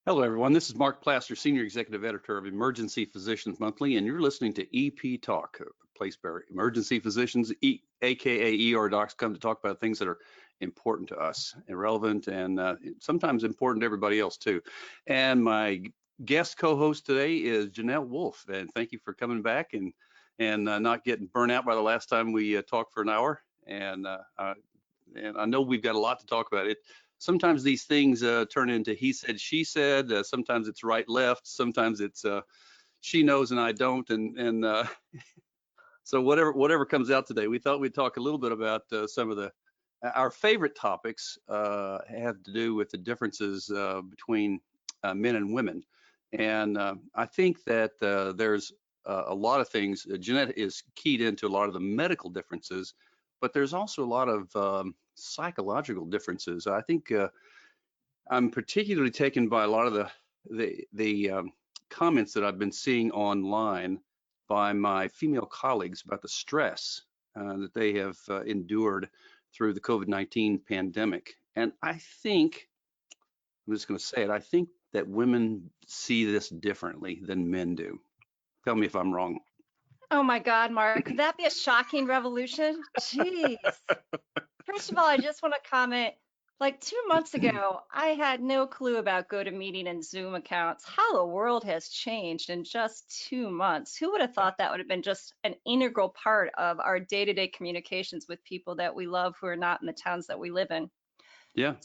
Hello, everyone. This is Mark Plaster, Senior Executive Editor of Emergency Physicians Monthly, and you're listening to EP Talk, a place where emergency physicians, aka ER docs, come to talk about things that are important to us, irrelevant, and sometimes important to everybody else too. And my guest co-host today is Jeannette Wolf, and thank you for coming back and not getting burnt out by the last time we talked for an hour. And I know we've got a lot to talk about. Sometimes these things turn into he said, she said. Sometimes it's right, left. Sometimes it's she knows and I don't. And so whatever comes out today, we thought we'd talk a little bit about some of our favorite topics have to do with the differences between men and women. And I think that there's a lot of things. Jeannette is keyed into a lot of the medical differences, but there's also a lot of psychological differences. I think I'm particularly taken by a lot of the comments that I've been seeing online by my female colleagues about the stress that they have endured through the COVID-19 pandemic. And I think, I'm just going to say it, I think that women see this differently than men do. Tell me if I'm wrong. Oh my God, Mark, could that be a shocking revolution? Jeez. First of all, I just want to comment, like 2 months ago, I had no clue about GoToMeeting and Zoom accounts. How the world has changed in just 2 months. Who would have thought that would have been just an integral part of our day-to-day communications with people that we love who are not in the towns that we live in? Yeah.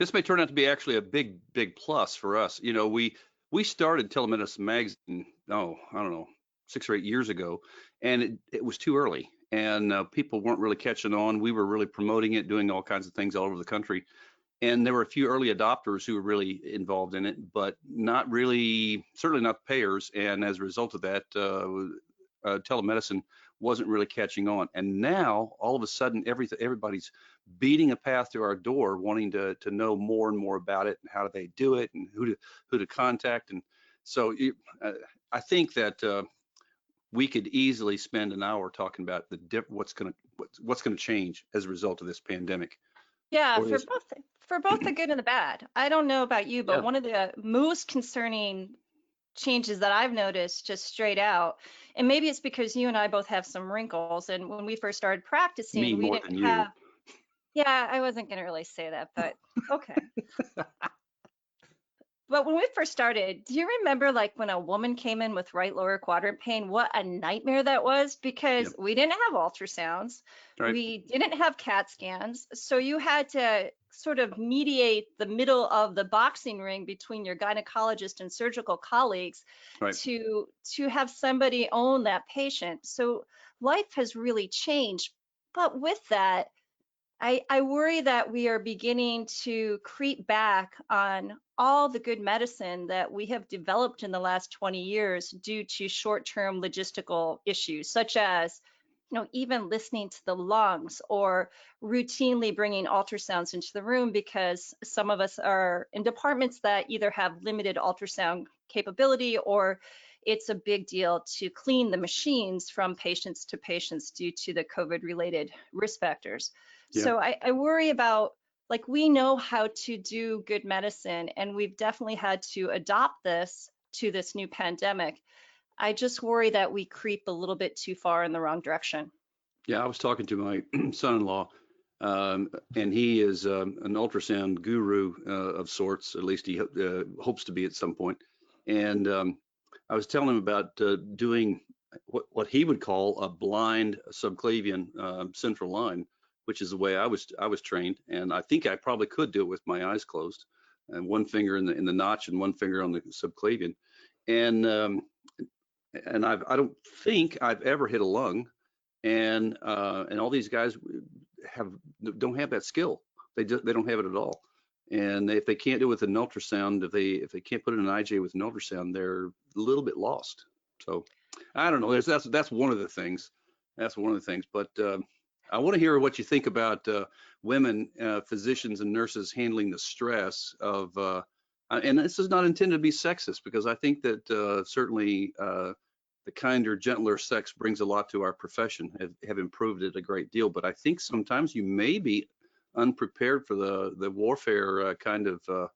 This may turn out to be actually a big plus for us. You know, we started Telemedicine magazine, I don't know, 6 or 8 years ago, and it was too early, and people weren't really catching on. We were really promoting it, doing all kinds of things all over the country, and there were a few early adopters who were really involved in it, but not really, certainly not the payers. And as a result of that, telemedicine wasn't really catching on. And now all of a sudden everybody's beating a path to our door, wanting to know more and more about it, and how do they do it, and who to contact. And so I think that we could easily spend an hour talking about what's going to change as a result of this pandemic. Yeah, for both the good and the bad. I don't know about you, but one of the most concerning changes that I've noticed, just straight out, and maybe it's because you and I both have some wrinkles, and when we first started practicing, we didn't have. Yeah, I wasn't going to really say that, but okay. But when we first started, do you remember like when a woman came in with right lower quadrant pain, what a nightmare that was? Because we didn't have ultrasounds, we didn't have CAT scans, so you had to sort of mediate the middle of the boxing ring between your gynecologist and surgical colleagues to have somebody own that patient. So life has really changed. But with that, I worry that we are beginning to creep back on all the good medicine that we have developed in the last 20 years due to short-term logistical issues, such as, even listening to the lungs or routinely bringing ultrasounds into the room, because some of us are in departments that either have limited ultrasound capability or it's a big deal to clean the machines from patients to patients due to the COVID-related risk factors. Yeah. So I worry about, like, we know how to do good medicine, and we've definitely had to adopt this to this new pandemic. I just worry that we creep a little bit too far in the wrong direction. Yeah, I was talking to my son-in-law, and he is an ultrasound guru of sorts. At least he hopes to be at some point. And I was telling him about doing what he would call a blind subclavian central line, which is the way I was trained. And I think I probably could do it with my eyes closed, and one finger in the notch and one finger on the subclavian. And I don't think I've ever hit a lung. And all these guys don't have that skill. They don't have it at all. And if they can't do it with an ultrasound, if they can't put in an IJ with an ultrasound, they're a little bit lost. So I don't know. That's one of the things. That's one of the things. But I want to hear what you think about women physicians and nurses handling the stress of. And this is not intended to be sexist, because I think that certainly the kinder, gentler sex brings a lot to our profession, have improved it a great deal. But I think sometimes you may be unprepared for the warfare kind of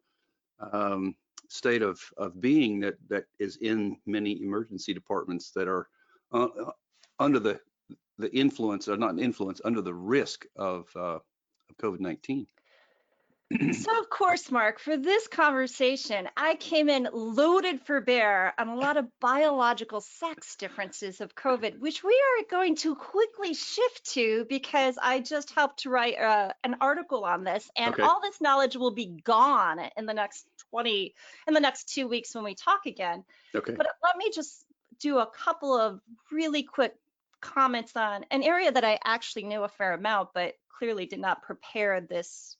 state of being that is in many emergency departments that are under the influence, or not influence, under the risk of COVID-19. So of course, Mark, for this conversation, I came in loaded for bear on a lot of biological sex differences of COVID, which we are going to quickly shift to because I just helped to write an article on this, and Okay. all this knowledge will be gone in the next 2 weeks when we talk again. Okay. But let me just do a couple of really quick comments on an area that I actually knew a fair amount, but clearly did not prepare this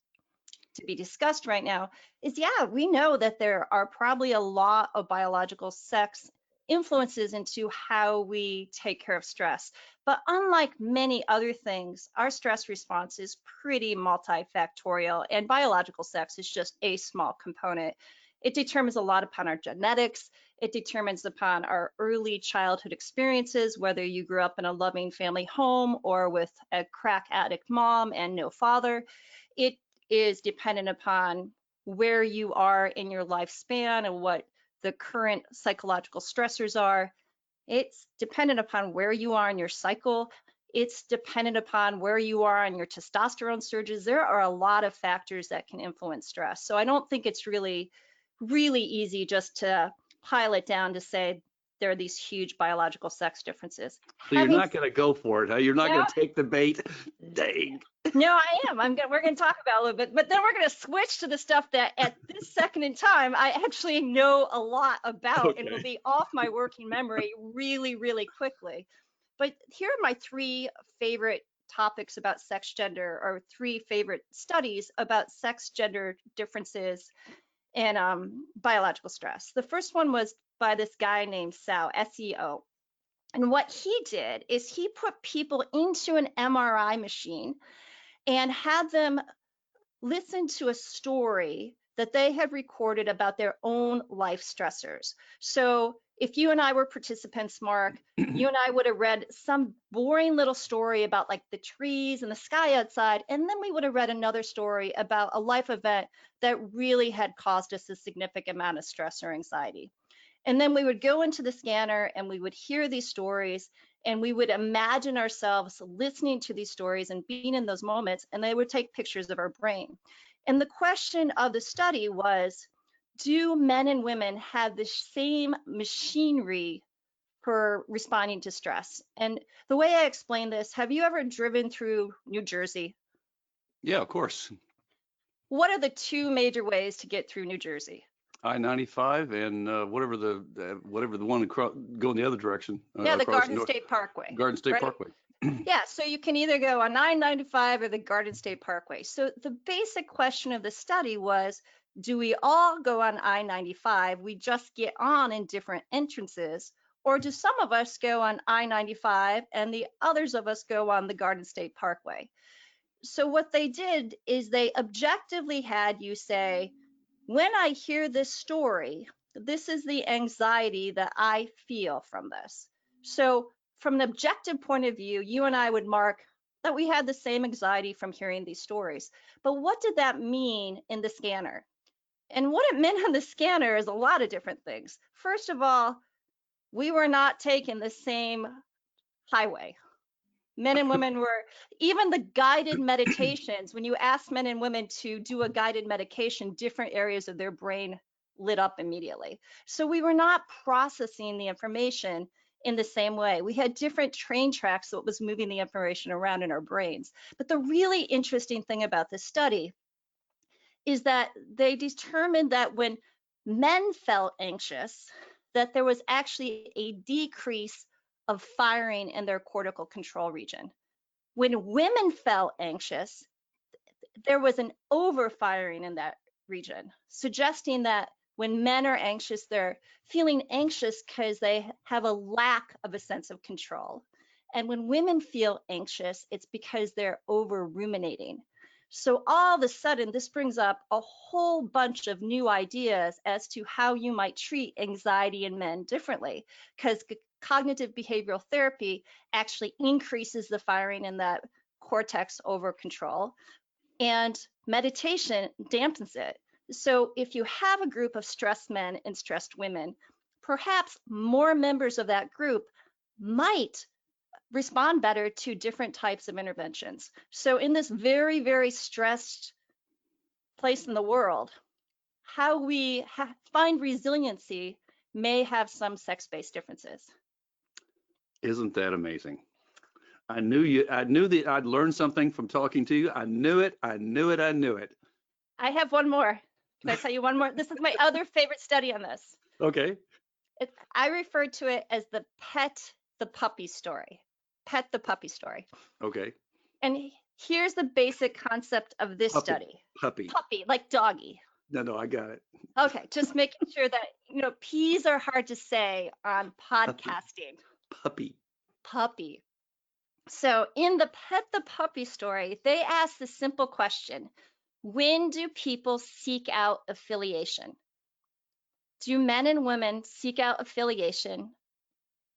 to be discussed right now. Is, yeah, we know that there are probably a lot of biological sex influences into how we take care of stress. But unlike many other things, our stress response is pretty multifactorial, and biological sex is just a small component. It determines a lot upon our genetics. It determines upon our early childhood experiences, whether you grew up in a loving family home or with a crack addict mom and no father. It is dependent upon where you are in your lifespan and what the current psychological stressors are. It's dependent upon where you are in your cycle. It's dependent upon where you are on your testosterone surges. There are a lot of factors that can influence stress. So I don't think it's really easy just to pile it down to say there are these huge biological sex differences. So you're not going to go for it, huh? You're not going to take the bait? Dang. No, I am. We're going to talk about a little bit, but then we're going to switch to the stuff that at this second in time, I actually know a lot about and will be off my working memory really, really quickly. But here are my 3 favorite topics about sex gender, or 3 favorite studies about sex gender differences and biological stress. The first one was by this guy named Seo, S-E-O. And what he did is he put people into an MRI machine and had them listen to a story that they had recorded about their own life stressors. So if you and I were participants, Mark, you and I would have read some boring little story about like the trees and the sky outside, and then we would have read another story about a life event that really had caused us a significant amount of stress or anxiety. And then we would go into the scanner and we would hear these stories, and we would imagine ourselves listening to these stories and being in those moments, and they would take pictures of our brain. And the question of the study was, do men and women have the same machinery for responding to stress? And the way I explain this, have you ever driven through New Jersey? Yeah, of course. What are the 2 major ways to get through New Jersey? I-95 and whatever the one going the other direction. Yeah, the Garden State Parkway. Garden State Parkway. Yeah, so you can either go on I-95 or the Garden State Parkway. So the basic question of the study was, do we all go on I-95? We just get on in different entrances, or do some of us go on I-95 and the others of us go on the Garden State Parkway? So what they did is they objectively had you say, when I hear this story, this is the anxiety that I feel from this. So from an objective point of view, you and I would mark that we had the same anxiety from hearing these stories. But what did that mean in the scanner? And what it meant on the scanner is a lot of different things. First of all, we were not taking the same highway. Men and women were, even the guided meditations, when you ask men and women to do a guided medication, different areas of their brain lit up immediately. So we were not processing the information in the same way. We had different train tracks that was moving the information around in our brains. But the really interesting thing about this study is that they determined that when men felt anxious, that there was actually a decrease of firing in their cortical control region. When women felt anxious, there was an overfiring in that region, suggesting that when men are anxious, they're feeling anxious because they have a lack of a sense of control. And when women feel anxious, it's because they're over ruminating. So all of a sudden, this brings up a whole bunch of new ideas as to how you might treat anxiety in men differently, because cognitive behavioral therapy actually increases the firing in that cortex over control, and meditation dampens it. So if you have a group of stressed men and stressed women, perhaps more members of that group might respond better to different types of interventions. So in this very, very stressed place in the world, how we find resiliency may have some sex-based differences. Isn't that amazing? I knew that I'd learned something from talking to you. I knew it. I I have one more. Can I tell you one more? This is my other favorite study on this. Okay. I refer to it as the pet the puppy story. Pet the puppy story. Okay. And here's the basic concept of this study. Puppy, like doggy. No, I got it. Okay, just making sure that, P's are hard to say on podcasting. Puppy. So in the Pet the Puppy story, they ask the simple question, when do people seek out affiliation? Do men and women seek out affiliation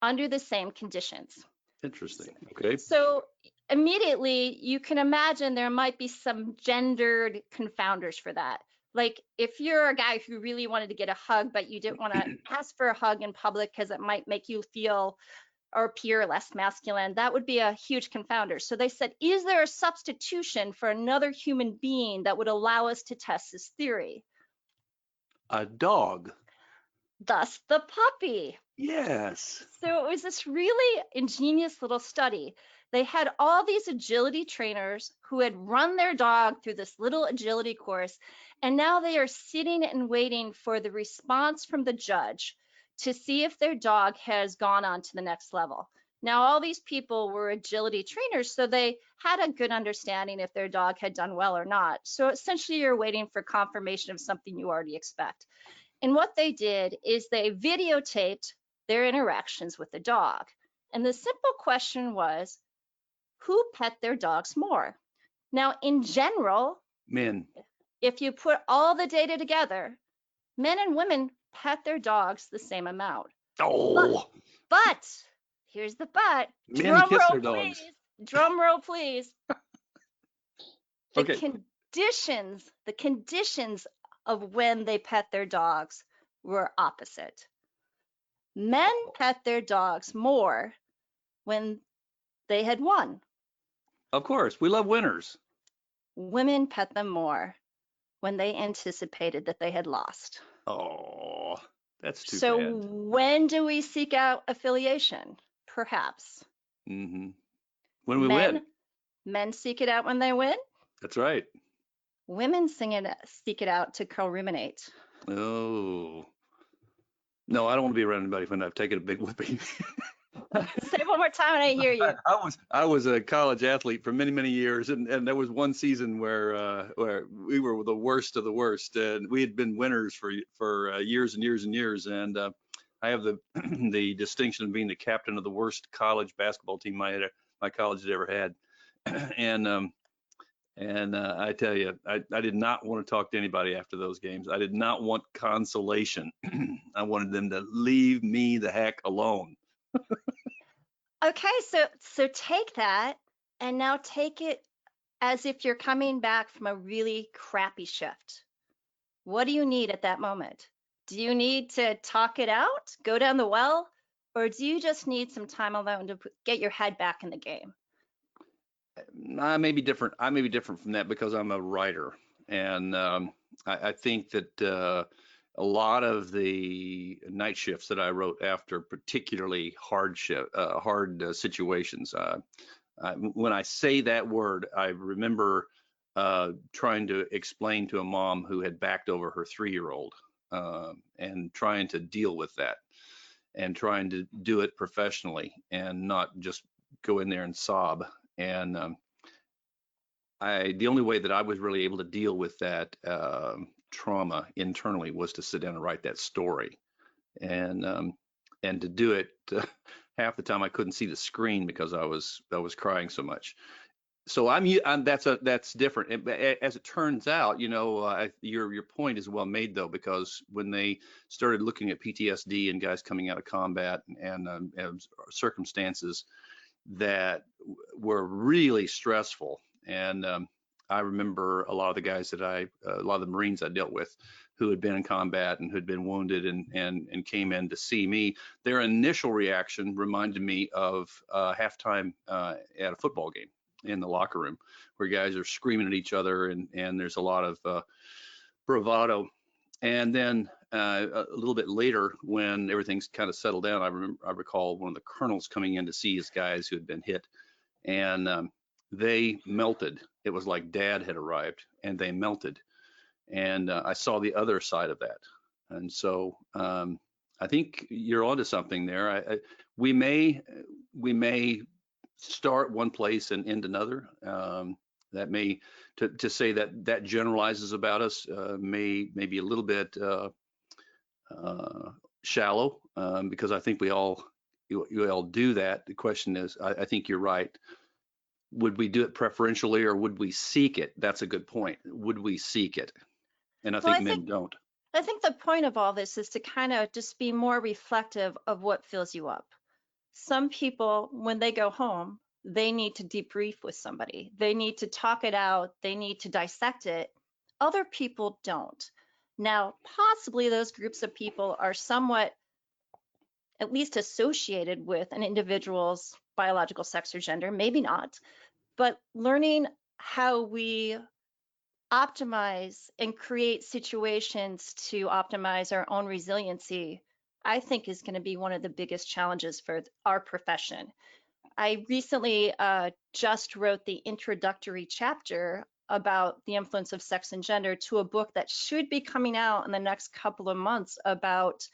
under the same conditions? Interesting. Okay. So immediately you can imagine there might be some gendered confounders for that. Like if you're a guy who really wanted to get a hug, but you didn't want to ask for a hug in public because it might make you feel or appear less masculine, that would be a huge confounder. So they said, is there a substitution for another human being that would allow us to test this theory? A dog. Thus the puppy. Yes. So it was this really ingenious little study. They had all these agility trainers who had run their dog through this little agility course, and now they are sitting and waiting for the response from the judge to see if their dog has gone on to the next level. Now, all these people were agility trainers, so they had a good understanding if their dog had done well or not. So essentially, you're waiting for confirmation of something you already expect. And what they did is they videotaped their interactions with the dog. And the simple question was, who pet their dogs more? Now, in general, men. If you put all the data together, men and women pet their dogs the same amount. Oh. But here's the but. Men kiss their dogs. Drum roll, please. Okay. The conditions of when they pet their dogs were opposite. Men pet their dogs more when they had won. Of course, we love winners. Women pet them more when they anticipated that they had lost. Oh, that's too bad. So when do we seek out affiliation? Perhaps. Mm-hmm. When we win. Men seek it out when they win. That's right. Women seek it out to co-ruminate. Oh. No, I don't want to be around anybody when I've taken a big whipping. Say it one more time and I hear you. I was a college athlete for many, many years, and there was one season where we were the worst of the worst, and we had been winners for years and years and years. And I have the the distinction of being the captain of the worst college basketball team my college had ever had. And I tell you, I did not want to talk to anybody after those games. I did not want consolation. I wanted them to leave me the heck alone. Okay, so take that and now take it as if you're coming back from a really crappy shift. What do you need at that moment? Do you need to talk it out, go down the well, or do you just need some time alone to get your head back in the game? I may be different. I may be different from that because I'm a writer, and I think that a lot of the night shifts that I wrote after particularly hard situations. When I say that word, I remember trying to explain to a mom who had backed over her 3-year-old and trying to deal with that and trying to do it professionally and not just go in there and sob. And the only way that I was really able to deal with that trauma internally was to sit down and write that story, and to do it half the time I couldn't see the screen because I was crying so much. So that's different. As it turns out, your point is well made though, because when they started looking at PTSD and guys coming out of combat and circumstances that were really stressful, and I remember a lot of the guys that a lot of the Marines I dealt with who had been in combat and who had been wounded and came in to see me. Their initial reaction reminded me of halftime at a football game in the locker room, where guys are screaming at each other and there's a lot of bravado. And then a little bit later, when everything's kind of settled down, I recall one of the colonels coming in to see his guys who had been hit, and they melted. It was like Dad had arrived, and they melted. And I saw the other side of that. And so I think you're onto something there. We may start one place and end another. That may to say that generalizes about us may be a little bit shallow, because I think we all do that. The question is, I think you're right. Would we do it preferentially, or would we seek it? That's a good point. Would we seek it? And I think men don't. I think the point of all this is to kind of just be more reflective of what fills you up. Some people, when they go home, they need to debrief with somebody. They need to talk it out. They need to dissect it. Other people don't. Now, possibly those groups of people are somewhat at least associated with an individual's biological sex or gender, maybe not, but learning how we optimize and create situations to optimize our own resiliency, I think is going to be one of the biggest challenges for our profession. I recently just wrote the introductory chapter about the influence of sex and gender to a book that should be coming out in the next couple of months about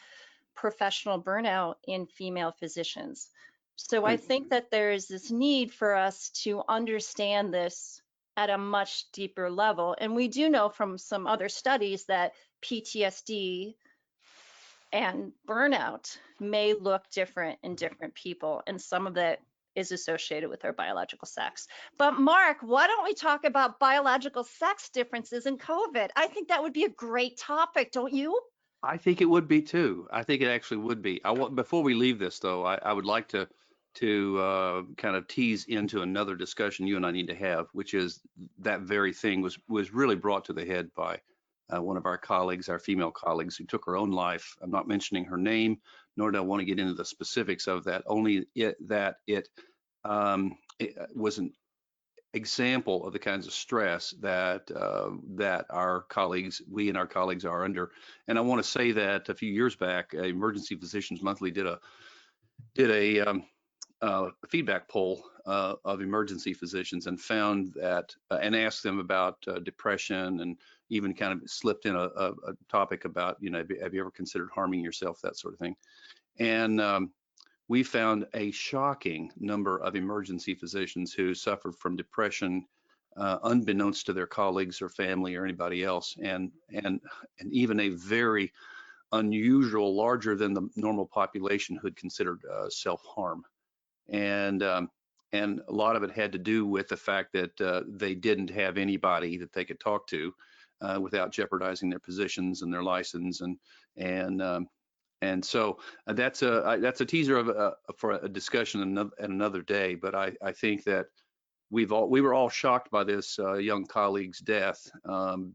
professional burnout in female physicians. So I think that there is this need for us to understand this at a much deeper level. And we do know from some other studies that PTSD and burnout may look different in different people, and some of that is associated with our biological sex. But Mark, why don't we talk about biological sex differences in COVID? I think that would be a great topic, don't you? I think it would be too. I think it actually would be. Before we leave this though, I would like to kind of tease into another discussion you and I need to have, which is that very thing was really brought to the head by one of our colleagues, our female colleagues, who took her own life. I'm not mentioning her name, nor do I want to get into the specifics of that. Only it was an example of the kinds of stress that our colleagues, we and our colleagues, are under. And I want to say that a few years back, Emergency Physicians Monthly did a feedback poll of emergency physicians, and found that and asked them about depression, and even kind of slipped in a topic about, have you ever considered harming yourself, that sort of thing. And we found a shocking number of emergency physicians who suffered from depression, unbeknownst to their colleagues or family or anybody else, and even a very unusual, larger than the normal population who had considered self-harm. And a lot of it had to do with the fact that they didn't have anybody that they could talk to without jeopardizing their positions and their license, and so that's a teaser for a discussion at another day. But I think that we were all shocked by this young colleague's death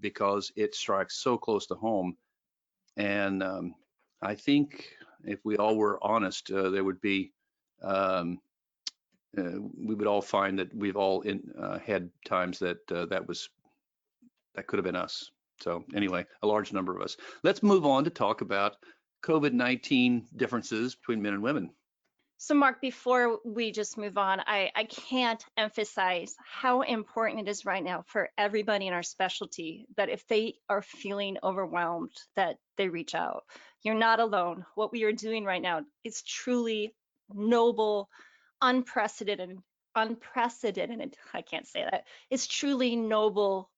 because it strikes so close to home. And I think if we all were honest, there would be we would all find that we've all had times that that could have been us. So anyway, a large number of us. Let's move on to talk about COVID-19 differences between men and women. So Mark, before we just move on, I can't emphasize how important it is right now for everybody in our specialty that if they are feeling overwhelmed, that they reach out. You're not alone. What we are doing right now is truly noble, unprecedented, I can't say that. It's truly noble.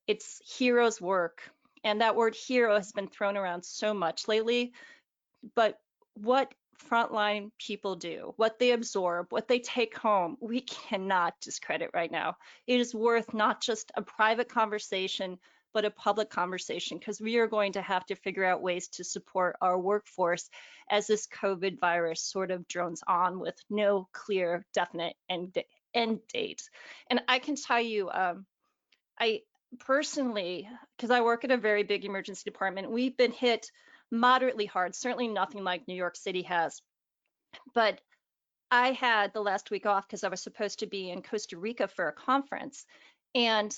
It's hero's work. And that word hero has been thrown around so much lately. But what frontline people do, what they absorb, what they take home, we cannot discredit right now. It is worth not just a private conversation, but a public conversation, because we are going to have to figure out ways to support our workforce as this COVID virus sort of drones on with no clear, definite end date. And I can tell you, I personally, because I work at a very big emergency department, we've been hit moderately hard, certainly nothing like New York City has. But I had the last week off because I was supposed to be in Costa Rica for a conference. And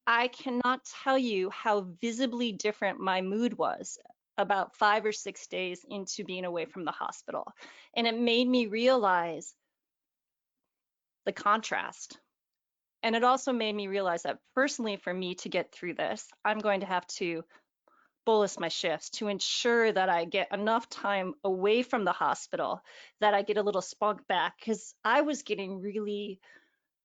I cannot tell you how visibly different my mood was about 5 or 6 days into being away from the hospital. And it made me realize the contrast. And it also made me realize that personally, for me to get through this, I'm going to have to bolus my shifts to ensure that I get enough time away from the hospital, that I get a little spunk back, because I was getting really,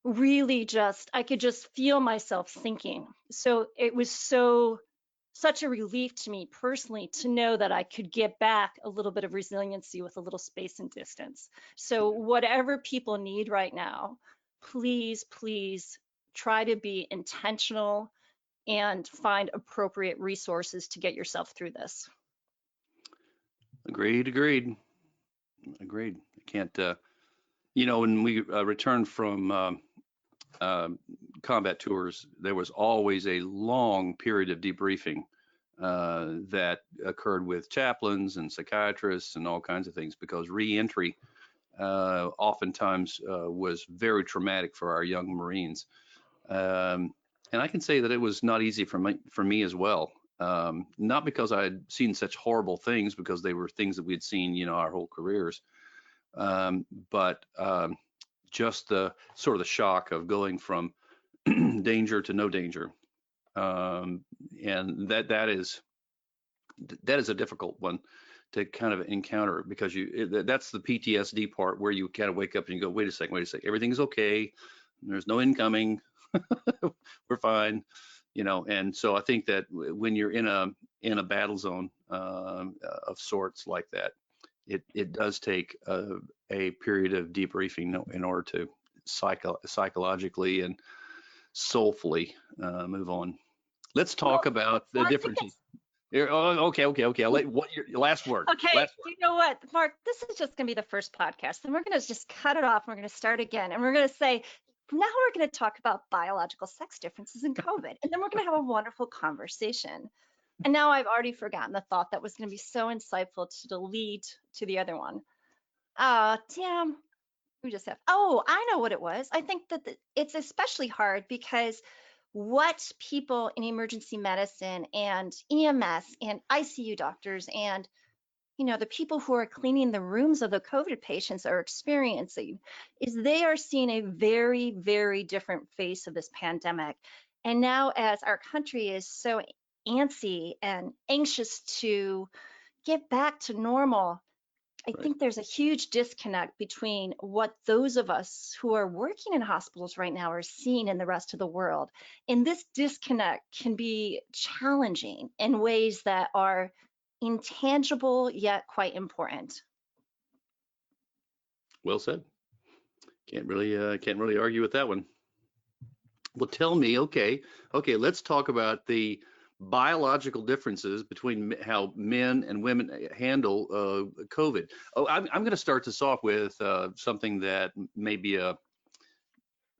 really I could just feel myself sinking. So it was such a relief to me personally to know that I could get back a little bit of resiliency with a little space and distance. So whatever people need right now, please, please try to be intentional and find appropriate resources to get yourself through this. Agreed. I can't, when we returned from combat tours, there was always a long period of debriefing that occurred with chaplains and psychiatrists and all kinds of things, because reentry oftentimes was very traumatic for our young Marines. And I can say that it was not easy for me as well. Not because I had seen such horrible things, because they were things that we had seen, our whole careers, but just the sort of the shock of going from danger to no danger, and that is a difficult one to kind of encounter, because that's the PTSD part, where you kind of wake up and you go, wait a second, everything's okay, there's no incoming, we're fine, and so I think that when you're in a battle zone of sorts like that, it does take a period of debriefing in order to psychologically and soulfully move on. Let's talk about the differences. Okay. I'll let your last word. Okay. You know what, Mark? This is just going to be the first podcast, and we're going to just cut it off. And we're going to start again, and we're going to say, now we're going to talk about biological sex differences in COVID, and then we're going to have a wonderful conversation. And now I've already forgotten the thought that was going to be so insightful to lead to the other one. Damn. We just have. Oh, I know what it was. I think that it's especially hard because what people in emergency medicine and EMS and ICU doctors and the people who are cleaning the rooms of the COVID patients are experiencing is they are seeing a very, very different face of this pandemic. And now, as our country is so antsy and anxious to get back to normal, I think there's a huge disconnect between what those of us who are working in hospitals right now are seeing in the rest of the world. And this disconnect can be challenging in ways that are intangible yet quite important. Well said. Can't really argue with that one. Well, tell me, okay, let's talk about the biological differences between how men and women handle COVID. Oh, I'm going to start this off with something that may be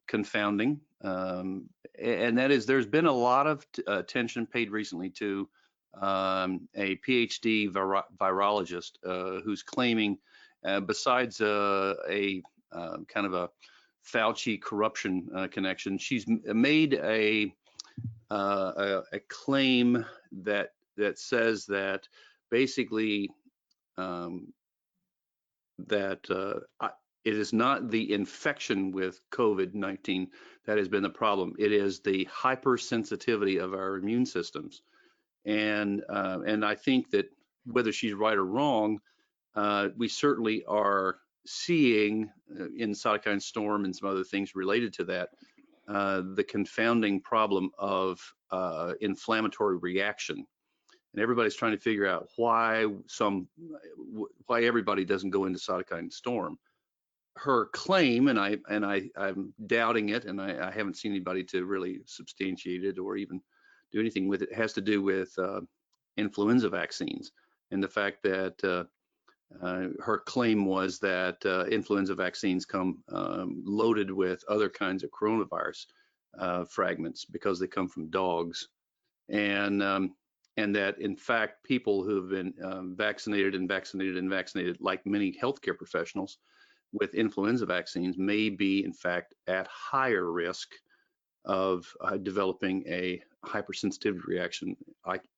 confounding, and that is there's been a lot of attention paid recently to a PhD virologist who's claiming, besides a kind of a Fauci corruption connection, she's made a claim that says that basically that it is not the infection with COVID-19 that has been the problem. It is the hypersensitivity of our immune systems. And I think that whether she's right or wrong, we certainly are seeing in cytokine storm and some other things related to that, the confounding problem of inflammatory reaction. And everybody's trying to figure out why everybody doesn't go into cytokine storm. Her claim, and I'm doubting it, and I haven't seen anybody to really substantiate it or even do anything with it, has to do with influenza vaccines, and the fact that her claim was that influenza vaccines come loaded with other kinds of coronavirus. fragments because they come from dogs, and that in fact people who have been vaccinated, like many healthcare professionals with influenza vaccines, may be in fact at higher risk of developing a hypersensitivity reaction,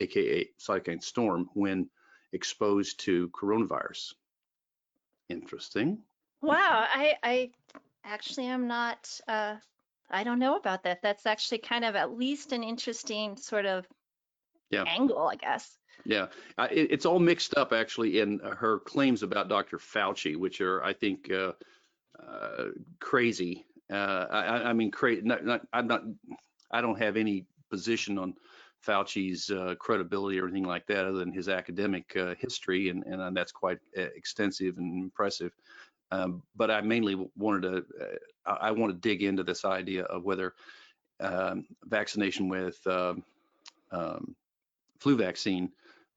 aka cytokine storm, when exposed to coronavirus. Interesting. Wow, I actually am not, I don't know about that. That's actually kind of at least an interesting sort of angle, I guess. Yeah, it's all mixed up actually in her claims about Dr. Fauci, which are, I think, crazy. I mean, I don't have any position on Fauci's credibility or anything like that, other than his academic history, and that's quite extensive and impressive. But I mainly wanted to, I want to dig into this idea of whether vaccination with flu vaccine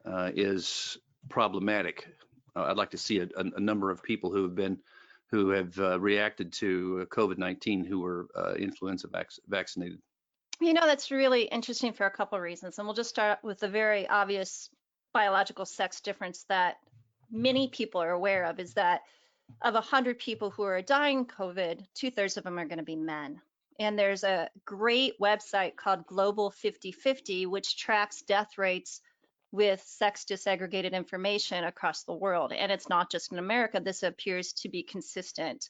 is problematic. I'd like to see a number of people who have reacted to COVID-19 who were influenza vaccinated. You know, that's really interesting for a couple of reasons. And we'll just start with the very obvious biological sex difference that many people are aware of, is that of 100 people who are dying COVID, 2/3 of them are going to be men. And there's a great website called Global 50/50, which tracks death rates with sex disaggregated information across the world. And it's not just in America. This appears to be consistent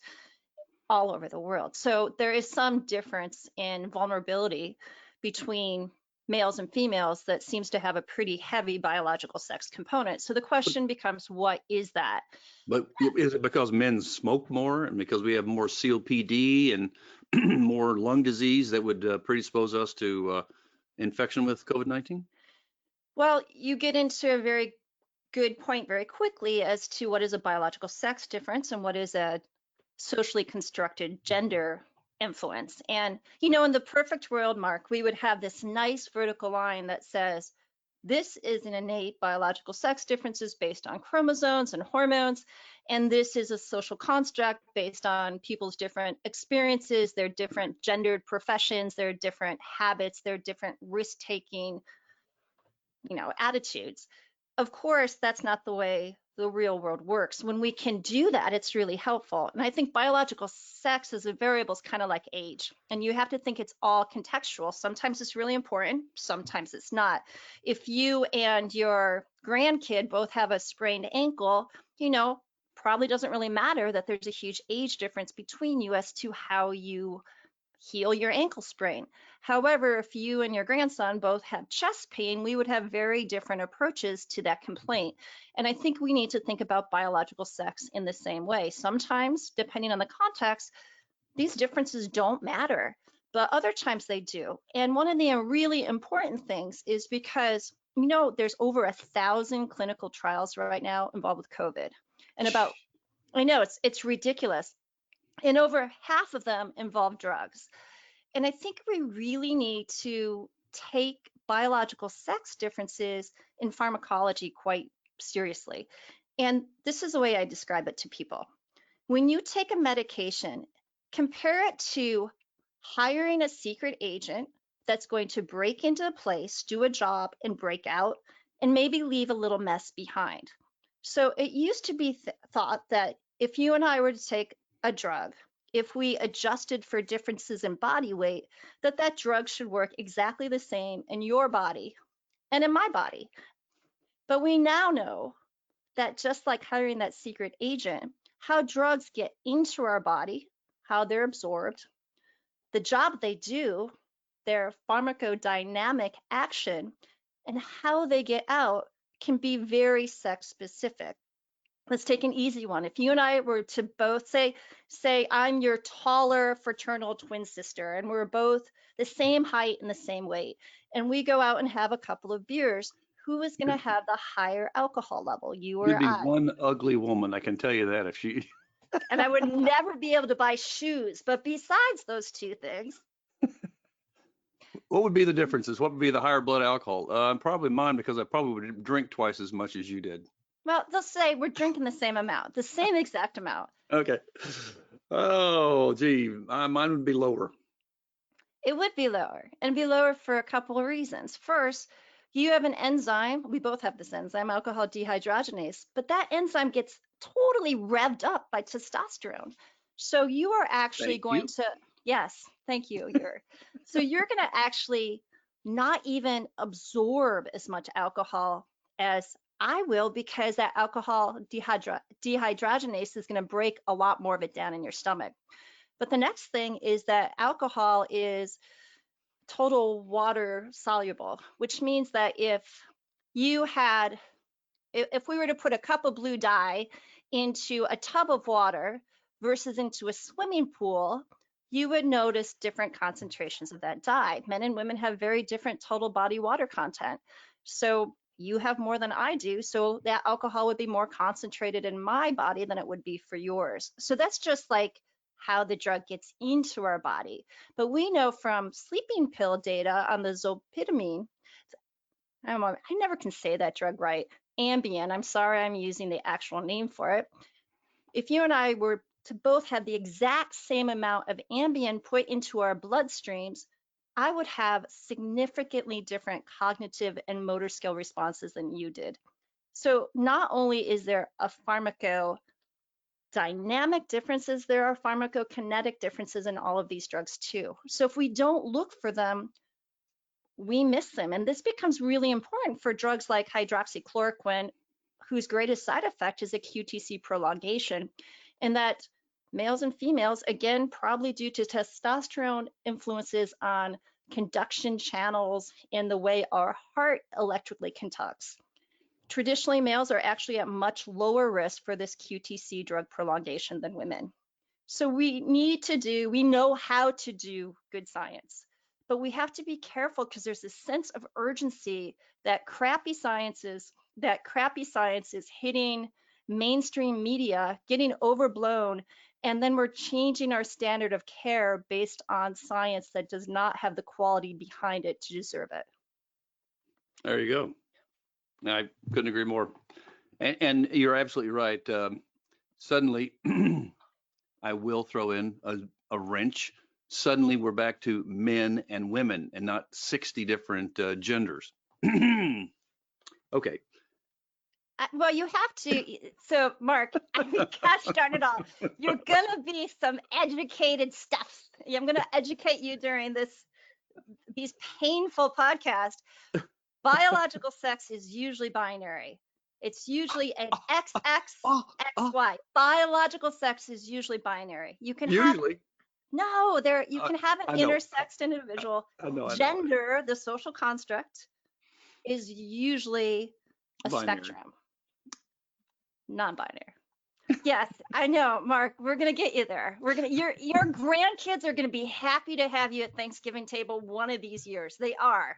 all over the world. So there is some difference in vulnerability between males and females that seems to have a pretty heavy biological sex component. So the question becomes, what is that? But is it because men smoke more and because we have more COPD and more lung disease that would predispose us to infection with COVID-19? Well, you get into a very good point very quickly as to what is a biological sex difference and what is a socially constructed gender influence. And, you know, in the perfect world, Mark, we would have this nice vertical line that says, this is an innate biological sex differences based on chromosomes and hormones, and this is a social construct based on people's different experiences, their different gendered professions, their different habits, their different risk-taking, you know, attitudes. Of course, that's not the way the real world works. When we can do that, it's really helpful. And I think biological sex as a variable is kind of like age. And you have to think it's all contextual. Sometimes it's really important, sometimes it's not. If you and your grandkid both have a sprained ankle, you know, probably doesn't really matter that there's a huge age difference between you as to how you heal your ankle sprain. However, if you and your grandson both have chest pain, we would have very different approaches to that complaint. And I think we need to think about biological sex in the same way. Sometimes, depending on the context, these differences don't matter, but other times they do. And one of the really important things is because, you know, there's over 1,000 clinical trials right now involved with COVID. And about, I know it's ridiculous. And over half of them involve drugs. And I think we really need to take biological sex differences in pharmacology quite seriously. And this is the way I describe it to people. When you take a medication, compare it to hiring a secret agent that's going to break into a place, do a job, and break out, and maybe leave a little mess behind. So it used to be thought that if you and I were to take a drug, if we adjusted for differences in body weight, that drug should work exactly the same in your body and in my body. But we now know that just like hiring that secret agent, how drugs get into our body, how they're absorbed, the job they do, their pharmacodynamic action, and how they get out can be very sex specific. Let's take an easy one. If you and I were to both say I'm your taller fraternal twin sister, and we're both the same height and the same weight, and we go out and have a couple of beers, who is going to have the higher alcohol level, you or I? You'd be one ugly woman, I can tell you that. If she and I would never be able to buy shoes. But besides those two things, what would be the differences? What would be the higher blood alcohol? Probably mine, because I probably would drink twice as much as you did. Well, they'll say we're drinking the same amount, the same exact amount. Okay. Oh, gee, mine would be lower. It would be lower, and be lower for a couple of reasons. First, you have an enzyme. We both have this enzyme, alcohol dehydrogenase, but that enzyme gets totally revved up by testosterone. So you are actually going to, yes, thank you. So you're going to actually not even absorb as much alcohol as I will, because that alcohol dehydrogenase is going to break a lot more of it down in your stomach. But the next thing is that alcohol is total water soluble, which means that if we were to put a cup of blue dye into a tub of water versus into a swimming pool, you would notice different concentrations of that dye. Men and women have very different total body water content. So you have more than I do, so that alcohol would be more concentrated in my body than it would be for yours. So that's just like how the drug gets into our body. But we know from sleeping pill data on the zolpidemine, I never can say that drug right, Ambien, I'm sorry, I'm using the actual name for it. If you and I were to both have the exact same amount of Ambien put into our bloodstreams, I would have significantly different cognitive and motor skill responses than you did. So not only is there a pharmacodynamic differences, there are pharmacokinetic differences in all of these drugs too. So if we don't look for them, we miss them. And this becomes really important for drugs like hydroxychloroquine, whose greatest side effect is a QTc prolongation, and that males and females, again, probably due to testosterone influences on conduction channels and the way our heart electrically conducts. Traditionally, males are actually at much lower risk for this QTc drug prolongation than women. So we know how to do good science, but we have to be careful because there's this sense of urgency that crappy science is hitting mainstream media, getting overblown, and then we're changing our standard of care based on science that does not have the quality behind it to deserve it. There you go. I couldn't agree more. And you're absolutely right. Suddenly, I will throw in a wrench. Suddenly, we're back to men and women and not 60 different genders. Okay. Well, you have to. So, Mark, gosh darn it all, you're gonna be some educated stuff. I'm gonna educate you during these painful podcasts. Biological sex is usually binary. It's usually an XXXY. Biological sex is usually binary. You can have you can have an intersexed individual. Gender, the social construct, is usually a spectrum. Non-binary. Yes, I know, Mark. We're gonna get you there. Your grandkids are gonna be happy to have you at Thanksgiving table one of these years. They are.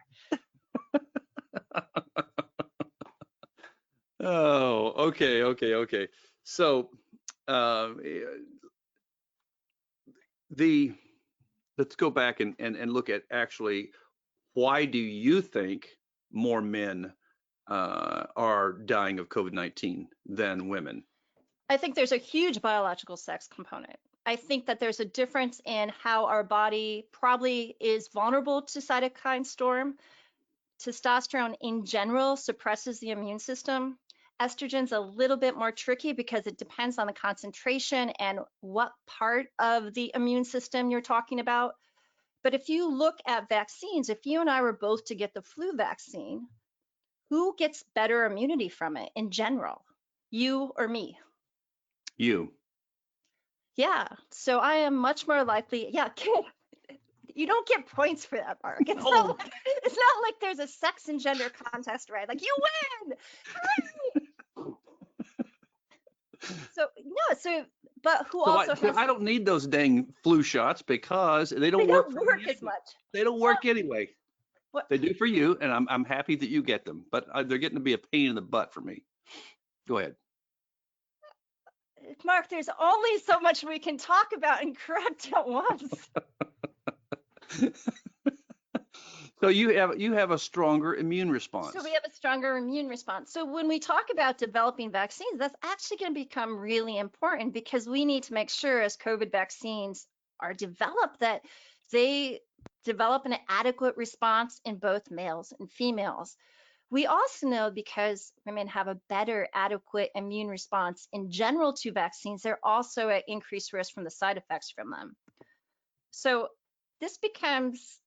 Oh, okay. So let's go back and look at actually, why do you think more men are dying of COVID-19 than women? I think there's a huge biological sex component. I think that there's a difference in how our body probably is vulnerable to cytokine storm. Testosterone in general suppresses the immune system. Estrogen's a little bit more tricky because it depends on the concentration and what part of the immune system you're talking about. But if you look at vaccines, if you and I were both to get the flu vaccine, who gets better immunity from it in general? You or me? You. Yeah, so I am much more likely, you don't get points for that, Mark. It's not like there's a sex and gender contest, right? Like, you win! But who also has... I don't need those dang flu shots because they don't work as much. They don't work anyway. What? They do for you, and I'm happy that you get them, but they're getting to be a pain in the butt for me. Go ahead. Mark, there's only so much we can talk about and correct at once. So you have a stronger immune response. So we have a stronger immune response. So when we talk about developing vaccines, that's actually going to become really important because we need to make sure as COVID vaccines are developed that they develop an adequate response in both males and females. We also know because women have a better adequate immune response in general to vaccines, they're also at increased risk from the side effects from them. So this becomes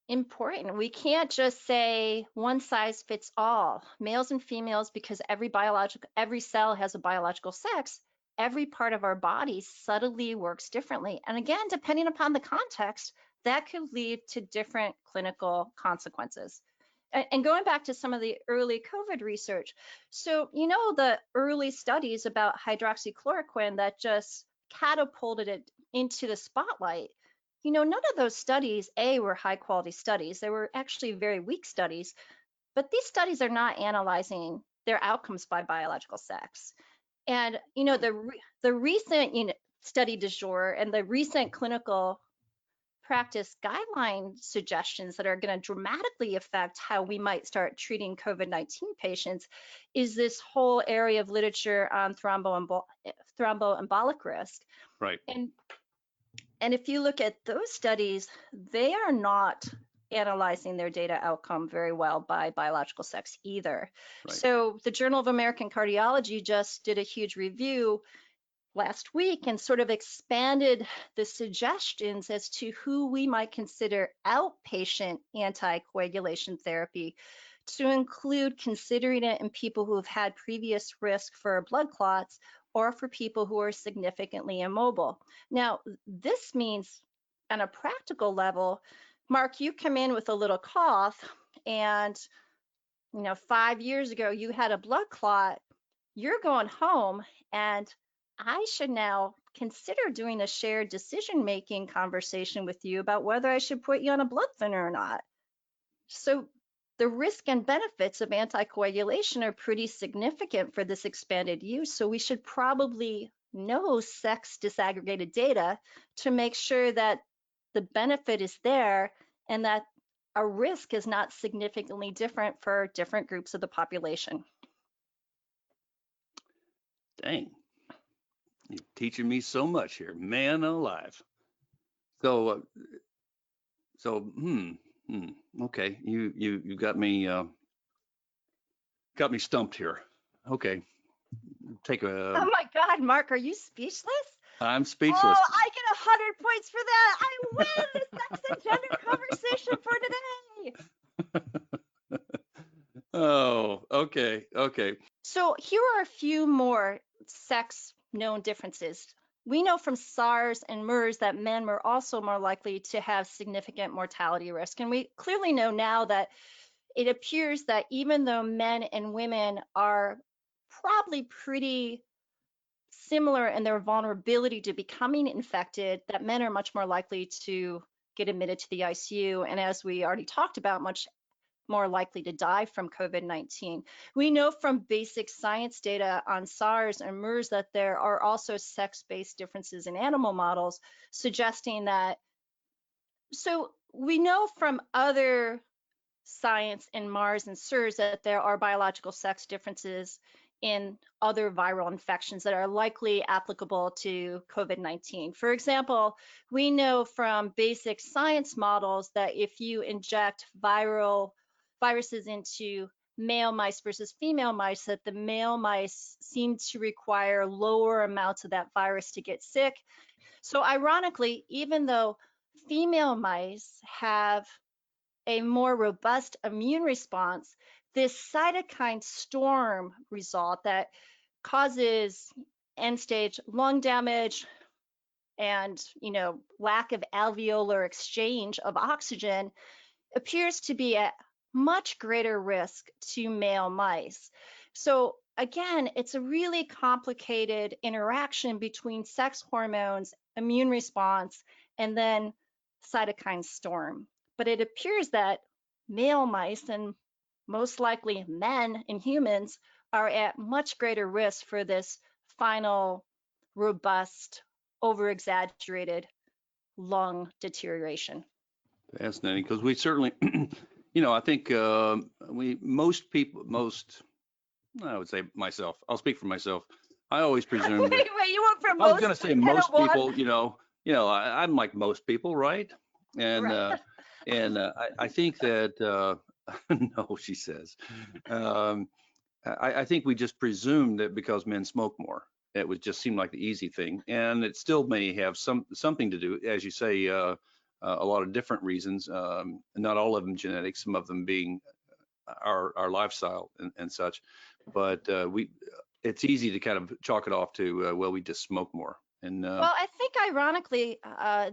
important. We can't just say one size fits all, males and females, because every cell has a biological sex. Every part of our body subtly works differently. And again, depending upon the context, that could lead to different clinical consequences. And going back to some of the early COVID research, so the early studies about hydroxychloroquine that just catapulted it into the spotlight, none of those studies, were high quality studies. They were actually very weak studies, but these studies are not analyzing their outcomes by biological sex. And, the recent study du jour and the recent clinical practice guideline suggestions that are going to dramatically affect how we might start treating COVID-19 patients is this whole area of literature on thromboembolic risk. Right. And if you look at those studies, they are not analyzing their data outcome very well by biological sex either. Right. So the Journal of American Cardiology just did a huge review last week and sort of expanded the suggestions as to who we might consider outpatient anticoagulation therapy to include considering it in people who have had previous risk for blood clots or for people who are significantly immobile. Now, this means on a practical level, Mark, you come in with a little cough and 5 years ago you had a blood clot, you're going home, and I should now consider doing a shared decision-making conversation with you about whether I should put you on a blood thinner or not. So the risk and benefits of anticoagulation are pretty significant for this expanded use. So we should probably know sex disaggregated data to make sure that the benefit is there and that a risk is not significantly different for different groups of the population. Dang. You're teaching me so much here, man alive. So, okay, you got me stumped here. Okay, take a. Oh my God, Mark, are you speechless? I'm speechless. Oh, I get 100 points for that. I win the sex and gender conversation for today. Oh, okay. So here are a few more sex known differences. We know from SARS and MERS that men were also more likely to have significant mortality risk. And we clearly know now that it appears that even though men and women are probably pretty similar in their vulnerability to becoming infected, that men are much more likely to get admitted to the ICU. And as we already talked about, much more likely to die from COVID-19. We know from basic science data on SARS and MERS that there are also sex-based differences in animal models, suggesting that. So we know from other science in MARS and SIRS that there are biological sex differences in other viral infections that are likely applicable to COVID-19. For example, we know from basic science models that if you inject viruses into male mice versus female mice, that the male mice seem to require lower amounts of that virus to get sick. So ironically, even though female mice have a more robust immune response, this cytokine storm result that causes end-stage lung damage and lack of alveolar exchange of oxygen appears to be at much greater risk to male mice. So again, it's a really complicated interaction between sex hormones, immune response, and then cytokine storm. But it appears that male mice and most likely men in humans are at much greater risk for this final robust, over-exaggerated lung deterioration. Fascinating, because we certainly, I think I would say myself, I'll speak for myself. I always presume. wait, you went from most. I was going to say most people, I'm like most people, right? And right. And I think that, no, she says, I think we just presumed that because men smoke more, it would just seem like the easy thing. And it still may have something to do, as you say, a lot of different reasons, not all of them genetic, some of them being our lifestyle and such. But it's easy to kind of chalk it off to, well, we just smoke more. And well, I think ironically, I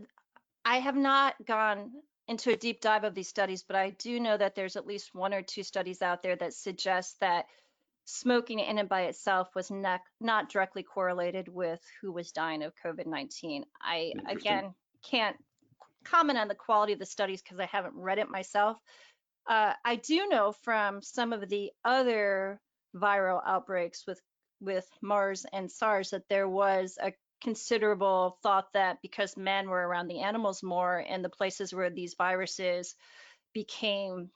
have not gone into a deep dive of these studies, but I do know that there's at least 1 or 2 studies out there that suggest that smoking in and by itself was not directly correlated with who was dying of COVID-19. I, again, can't comment on the quality of the studies because I haven't read it myself. I do know from some of the other viral outbreaks with MERS and SARS that there was a considerable thought that because men were around the animals more and the places where these viruses became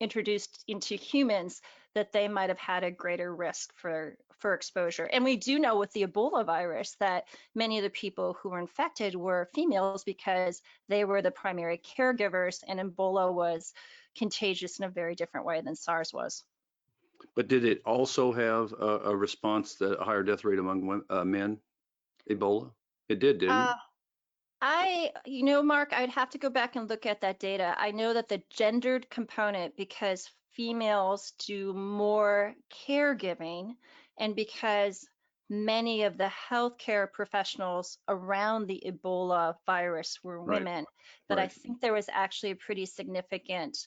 introduced into humans, that they might have had a greater risk for exposure. And we do know with the Ebola virus that many of the people who were infected were females because they were the primary caregivers, and Ebola was contagious in a very different way than SARS was. But did it also have a response, a higher death rate among men, Ebola? It did, didn't it? Mark, I'd have to go back and look at that data. I know that the gendered component, because females do more caregiving and because many of the healthcare professionals around the Ebola virus were women, that I think there was actually a pretty significant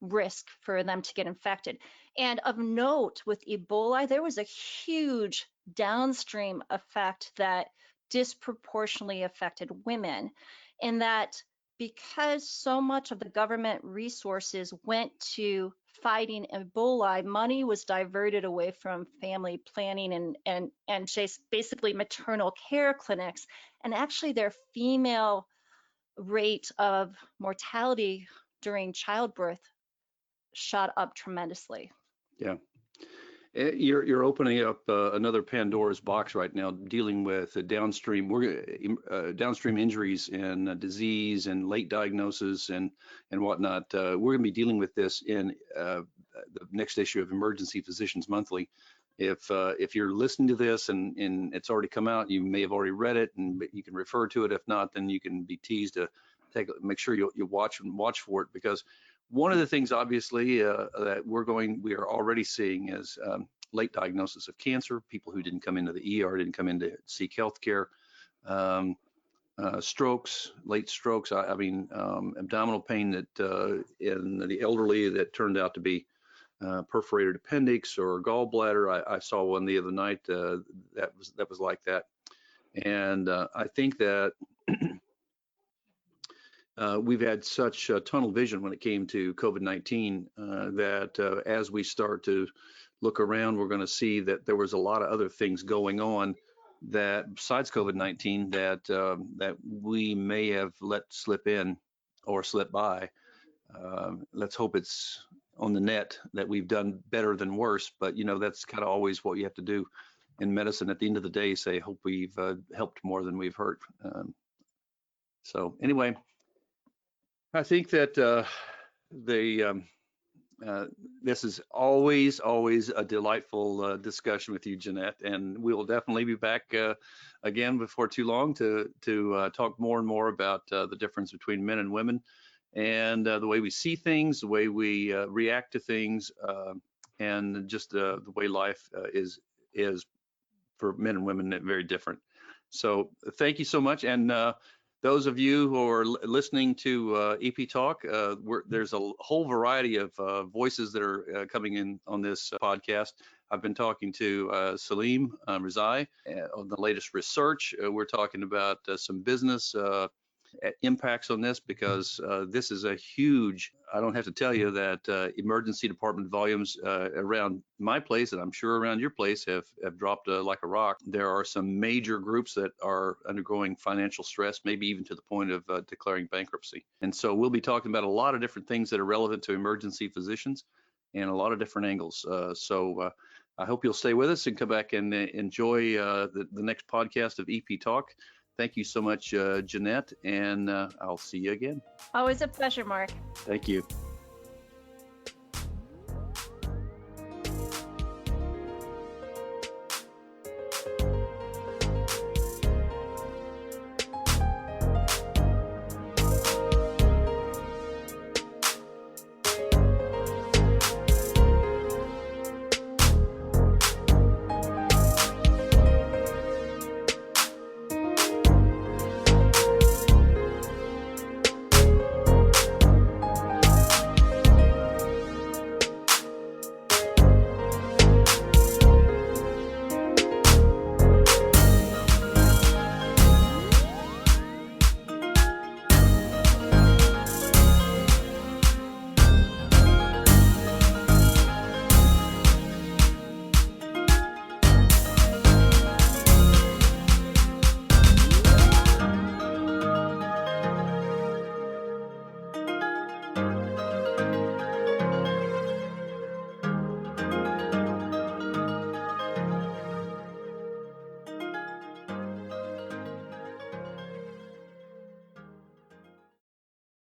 risk for them to get infected. And of note with Ebola, there was a huge downstream effect that disproportionately affected women, in that because so much of the government resources went to fighting Ebola, money was diverted away from family planning and basically maternal care clinics, and actually their female rate of mortality during childbirth shot up tremendously. Yeah. You're opening up another Pandora's box right now, dealing with downstream injuries and disease and late diagnosis and whatnot. We're going to be dealing with this in the next issue of Emergency Physicians Monthly. If you're listening to this and it's already come out, you may have already read it, and you can refer to it. If not, then you can be teased to make sure you watch for it, because one of the things, obviously, that we are already seeing is late diagnosis of cancer, people who didn't come into the ER, didn't come in to seek health care, strokes, late strokes, abdominal pain that in the elderly that turned out to be perforated appendix or gallbladder. I saw one the other night that was like that. And I think that we've had such tunnel vision when it came to COVID-19 that as we start to look around, we're going to see that there was a lot of other things going on that besides COVID-19 that we may have let slip in or slip by. Let's hope it's on the net that we've done better than worse, but that's kind of always what you have to do in medicine. At the end of the day, say, hope we've helped more than we've hurt. So anyway, I think that this is always a delightful discussion with you, Jeannette, and we will definitely be back again before too long to talk more and more about the difference between men and women, and the way we see things, the way we react to things, and just the way life is for men and women very different. So thank you so much, and those of you who are listening to EP Talk, there's a whole variety of voices that are coming in on this podcast. I've been talking to Salim Rizai on the latest research. We're talking about some business impacts on this, because this is a huge, I don't have to tell you that emergency department volumes around my place, and I'm sure around your place, have dropped like a rock. There are some major groups that are undergoing financial stress, maybe even to the point of declaring bankruptcy. And so we'll be talking about a lot of different things that are relevant to emergency physicians and a lot of different angles. So I hope you'll stay with us and come back and enjoy the next podcast of EP Talk. Thank you so much, Jeannette, and I'll see you again. Always a pleasure, Mark. Thank you.